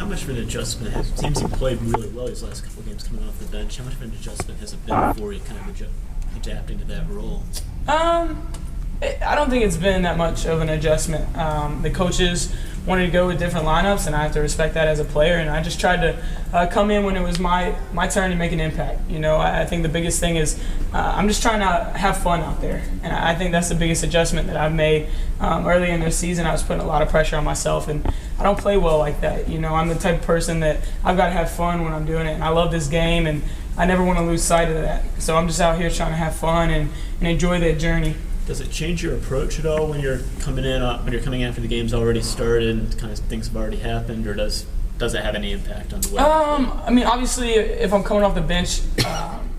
much of an adjustment has it seems he played really well these last couple of games coming off the bench? How much of an adjustment has it been for you kind of adapting to that role? I don't think it's been that much of an adjustment. The coaches wanted to go with different lineups, and I have to respect that as a player. And I just tried to come in when it was my turn to make an impact. You know, I think the biggest thing is I'm just trying to have fun out there, and I think that's the biggest adjustment that I've made. Early in the season, I was putting a lot of pressure on myself, and I don't play well like that. You know, I'm the type of person that I've got to have fun when I'm doing it, and I love this game, and I never want to lose sight of that. So I'm just out here trying to have fun and enjoy that journey. Does it change your approach at all when you're coming in, when you're coming after the game's already started and kind of things have already happened, or does it have any impact on the way? I mean, obviously, if I'm coming off the bench,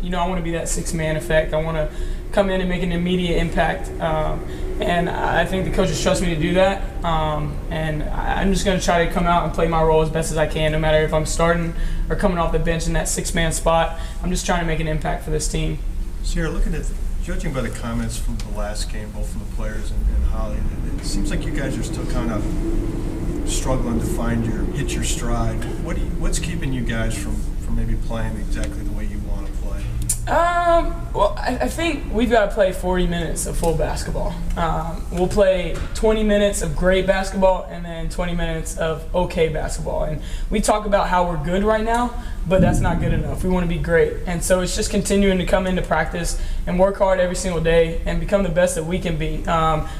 you know, I want to be that six-man effect. I want to come in and make an immediate impact, and I think the coaches trust me to do that. And I'm just going to try to come out and play my role as best as I can, no matter if I'm starting or coming off the bench in that six-man spot. I'm just trying to make an impact for this team. Cierra, judging by the comments from the last game, both from the players and Holly, it seems like you guys are still kind of struggling to hit your stride. What's keeping you guys from maybe playing exactly the way you want to play? Well, I think we've got to play 40 minutes of full basketball. We'll play 20 minutes of great basketball and then 20 minutes of okay basketball. And we talk about how we're good right now, but that's not good enough. We want to be great. And so it's just continuing to come into practice and work hard every single day and become the best that we can be.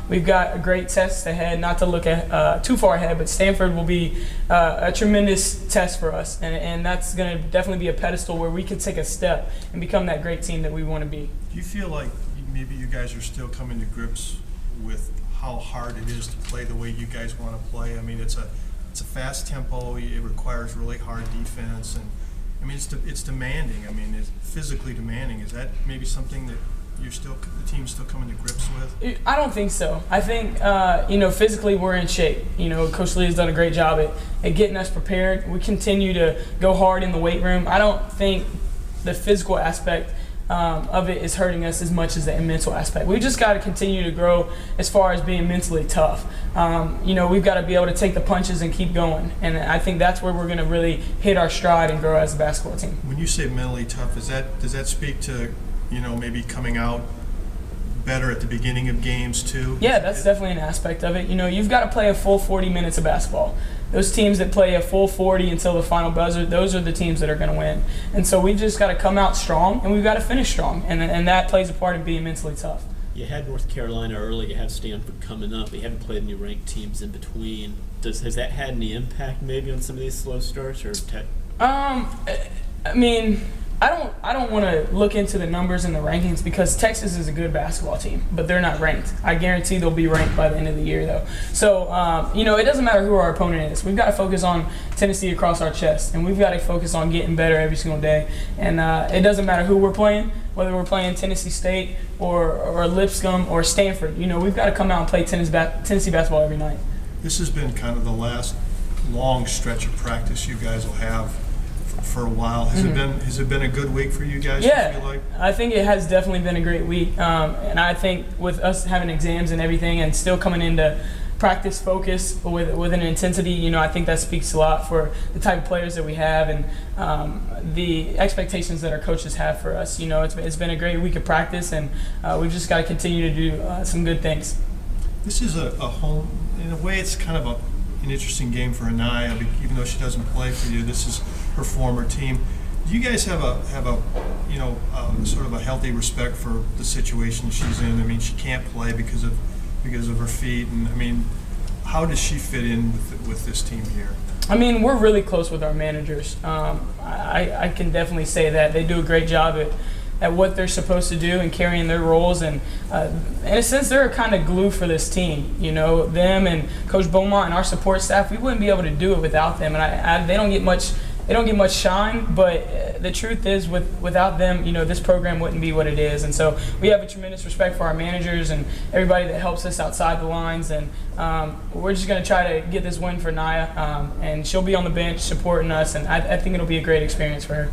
We've got a great test ahead, not to look at too far ahead, but Stanford will be a tremendous test for us. And that's going to definitely be a pedestal where we can take a step and become that great team that we want to be. Do you feel like maybe you guys are still coming to grips with how hard it is to play the way you guys want to play? I mean, it's a fast tempo. It requires really hard defense, and I mean, it's demanding. I mean, it's physically demanding. Is that maybe something that the team's still coming to grips with? I don't think so. I think you know, physically we're in shape. You know, Coach Lee has done a great job at getting us prepared. We continue to go hard in the weight room. I don't think the physical aspect of it is hurting us as much as the mental aspect. We just got to continue to grow as far as being mentally tough. You know, we've got to be able to take the punches and keep going, and I think that's where we're going to really hit our stride and grow as a basketball team. When you say mentally tough, does that speak to, you know, maybe coming out better at the beginning of games too? Yeah, that's definitely an aspect of it. You know, you've got to play a full 40 minutes of basketball. Those teams that play a full 40 until the final buzzer, those are the teams that are going to win. And so we've just got to come out strong, and we've got to finish strong, and that plays a part in being mentally tough. You had North Carolina early, you have Stanford coming up, but you haven't played any ranked teams in between. Has that had any impact maybe on some of these slow starts? Or I mean, I don't want to look into the numbers and the rankings because Texas is a good basketball team, but they're not ranked. I guarantee they'll be ranked by the end of the year, though. So, you know, it doesn't matter who our opponent is. We've got to focus on Tennessee across our chest, and we've got to focus on getting better every single day. And it doesn't matter who we're playing, whether we're playing Tennessee State or Lipscomb or Stanford. You know, we've got to come out and play Tennessee basketball every night. This has been kind of the last long stretch of practice you guys will have for a while. Has it been a good week for you guys? Yeah, you feel like? I think it has definitely been a great week, and I think with us having exams and everything and still coming into practice focus with an intensity, you know, I think that speaks a lot for the type of players that we have and the expectations that our coaches have for us. You know, it's been a great week of practice, and we've just got to continue to do some good things. This is a home, in a way it's kind of an interesting game for Anaya, even though she doesn't play for you. This is her former team. Do you guys have a you know, sort of a healthy respect for the situation she's in? I mean, she can't play because of her feet, and I mean, how does she fit in with this team here? I mean, we're really close with our managers. I can definitely say that they do a great job at what they're supposed to do and carrying their roles, and in a sense they're a kind of glue for this team. You know, them and Coach Beaumont and our support staff, we wouldn't be able to do it without them, and they don't get much shine, but the truth is without them, you know, this program wouldn't be what it is. And so we have a tremendous respect for our managers and everybody that helps us outside the lines, and we're just going to try to get this win for Naya, and she'll be on the bench supporting us, and I think it'll be a great experience for her.